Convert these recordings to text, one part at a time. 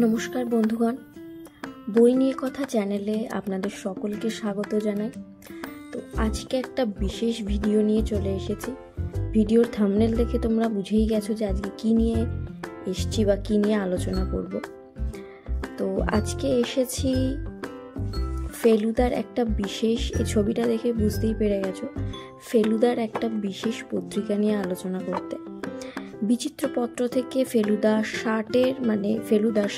নমস্কার বন্ধুগণ, বই নিয়ে কথা চ্যানেলে আপনাদের সকলকে স্বাগত জানাই। তো আজকে একটা বিশেষ ভিডিও নিয়ে চলে এসেছি। ভিডিওর থাম্বনেল দেখে তোমরা বুঝেই গেছো যে আজকে কি নিয়ে এসেছি বা কি নিয়ে আলোচনা করব। তো আজকে এসেছি ফেলুদার একটা বিশেষ, এই ছবিটা দেখে বুঝতেই পেরে গেছো, ফেলুদার একটা বিশেষ পত্রিকা নিয়ে আলোচনা করতে। বিচিত্রপত্র থেকে ফেলুদার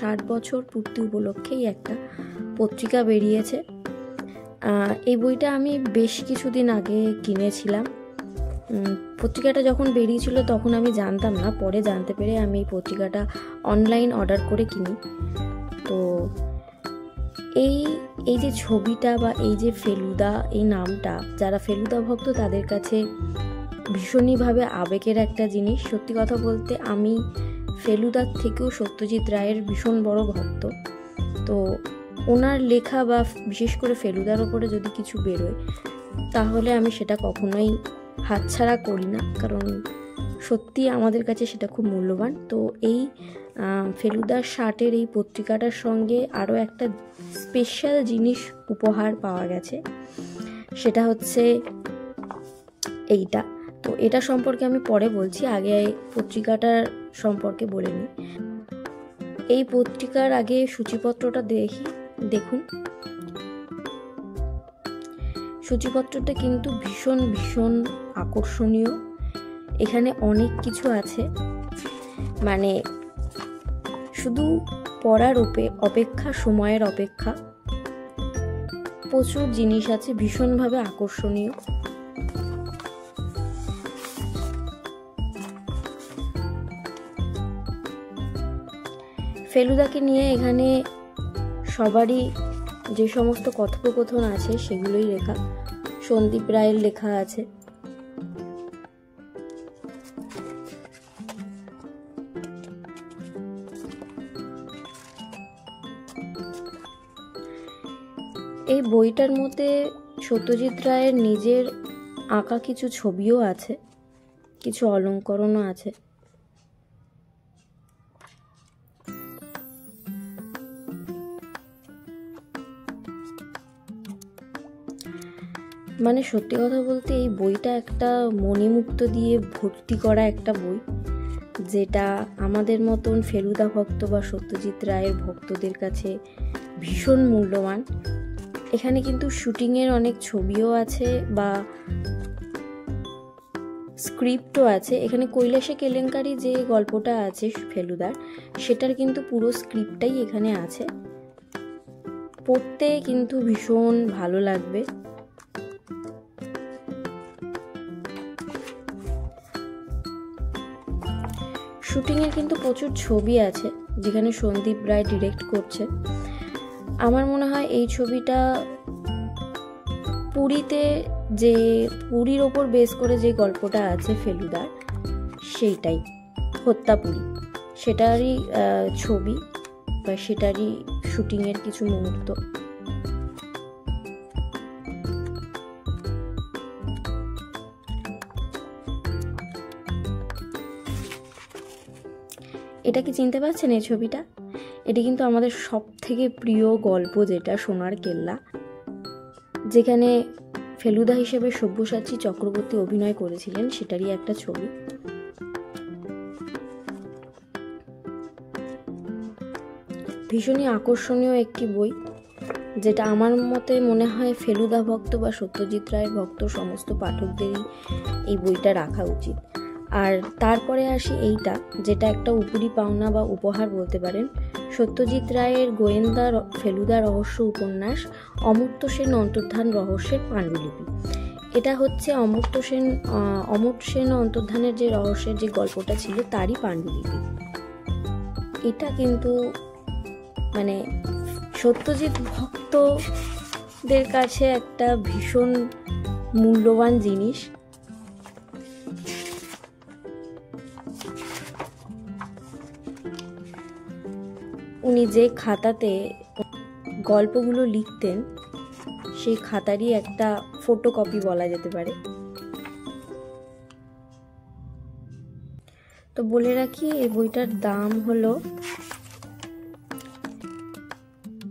60 বছর পূর্তি উপলক্ষেই একটা পত্রিকা বেরিয়েছে। এই বইটা আমি বেশ কিছুদিন আগে কিনেছিলাম। পত্রিকাটা যখন বেরিয়েছিল তখন আমি জানতাম না, পরে জানতে পেরে আমি এই পত্রিকাটা অনলাইন অর্ডার করে কিনি। তো এই যে ছবিটা বা এই যে ফেলুদা, এই নামটা যারা ফেলুদা ভক্ত তাদের কাছে ভীষণইভাবে আবেগের একটা জিনিস। সত্যি কথা বলতে আমি ফেলুদার থেকেও সত্যজিৎ রায়ের ভীষণ বড় ভক্ত। তো ওনার লেখা বা বিশেষ করে ফেলুদার ওপরে যদি কিছু বেরোয় তাহলে আমি সেটা কখনোই হাতছাড়া করি না, কারণ সত্যি আমাদের কাছে সেটা খুব মূল্যবান। তো এই ফেলুদার 60 এই পত্রিকাটার সঙ্গে আরও একটা স্পেশাল জিনিস উপহার পাওয়া গেছে, সেটা হচ্ছে এইটা। তো এটা সম্পর্কে আমি পরে বলছি, আগে পত্রিকাটার সম্পর্কে বলে নিই। এই পত্রিকার আগে সূচিপত্রটা দেখুন। সূচিপত্রটা কিন্তু ভীষণ ভীষণ আকর্ষণীয়। এখানে অনেক কিছু আছে, মানে শুধু পড়ার অপেক্ষা, সময়ের অপেক্ষা প্রচুর জিনিস আছে, ভীষণভাবে আকর্ষণীয়। ফেলুদাকে নিয়ে এখানে সবারই যে সমস্ত কথোপকথন আছে সেগুলোই লেখা। সন্দীপ রায়ের লেখা আছে। এই বইটার মধ্যে সত্যজিৎ রায়ের নিজের আঁকা কিছু ছবিও আছে, কিছু অলংকরণও আছে। মানে সত্যি কথা বলতে এই বইটা একটা মণিমুক্ত দিয়ে ভর্তি করা একটা বই, যেটা আমাদের মতন ফেলুদা ভক্ত বা সত্যজিৎ রায়ের ভক্তদের কাছে ভীষণ মূল্যবান। এখানে কিন্তু শুটিংয়ের অনেক ছবিও আছে বা স্ক্রিপ্টও আছে। এখানে কৈলাসে কেলেঙ্কারি যে গল্পটা আছে ফেলুদার, সেটার কিন্তু পুরো স্ক্রিপ্টটাই এখানে আছে। পড়তে কিন্তু ভীষণ ভালো লাগবে। শুটিংয়ের কিন্তু প্রচুর ছবি আছে যেখানে সন্দীপ রায় ডিরেক্ট করছে। আমার মনে হয় এই ছবিটা পুরীর ওপর বেস করে যে গল্পটা আছে ফেলুদার, সেইটাই হত্যাপুরী, সেটারই ছবি বা সেটারই শুটিংয়ের কিছু মুহূর্ত। এটা কি চিনতে পারছেন এই ছবিটা? এটি কিন্তু আমাদের সব থেকে প্রিয় গল্প, যেটা সোনার কেল্লা, যেখানে ফেলুদা হিসেবে সব্যসাচী চক্রবর্তী অভিনয় করেছিলেন, সেটারই একটা ছবি। ভীষণই আকর্ষণীয় একটি বই, যেটা আমার মতে মনে হয় ফেলুদা ভক্ত বা সত্যজিৎ রায়ের ভক্ত সমস্ত পাঠকদেরই এই বইটা রাখা উচিত। আর তারপরে আসি এইটা, যেটা একটা উপরি পাওনা বা উপহার বলতে পারেন, সত্যজিৎ রায়ের গোয়েন্দা ফেলুদা রহস্য উপন্যাস অমর্ত্য সেন অন্তর্ধান রহস্যের পাণ্ডুলিপি। এটা হচ্ছে অমর্ত্য সেন অন্তর্ধানের যে রহস্যের যে গল্পটা ছিল তারই পাণ্ডুলিপি। এটা কিন্তু মানে সত্যজিৎ ভক্তদের কাছে একটা ভীষণ মূল্যবান জিনিস। উনি যে খাতাতে গল্পগুলো লিখতেন সেই খাতারই একটা ফটোকপি বলা যেতে পারে। তো বলে রাখি, এই বইটার দাম হলো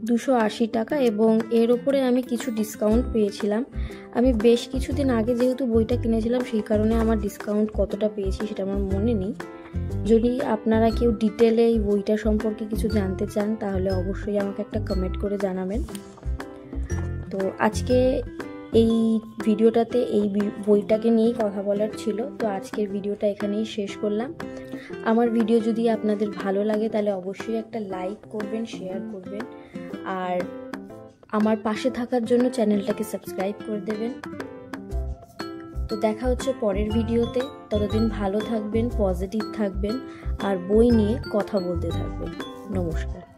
280 টাকা, এবং এর ওপরে আমি কিছু ডিসকাউন্ট পেয়েছিলাম। আমি বেশ কিছুদিন আগে যেহেতু বইটা কিনেছিলাম, সেই কারণে আমার ডিসকাউন্ট কতটা পেয়েছি সেটা আমার মনে নেই। যদি আপনারা কেউ ডিটেলে এই বইটা সম্পর্কে কিছু জানতে চান তাহলে অবশ্যই আমাকে একটা কমেন্ট করে জানাবেন। তো আজকে এই ভিডিওটাতে এই বইটাকে নিয়েই কথা বলার ছিল। তো আজকের ভিডিওটা এখানেই শেষ করলাম। আমার ভিডিও যদি আপনাদের ভালো লাগে তাহলে অবশ্যই একটা লাইক করবেন, শেয়ার করবেন, আর আমার পাশে থাকার জন্য চ্যানেলটাকে সাবস্ক্রাইব করে দেবেন। তো দেখা হচ্ছে পরের ভিডিওতে। ততদিন ভালো থাকবেন, পজিটিভ থাকবেন, আর বই নিয়ে কথা বলতে থাকবেন। নমস্কার।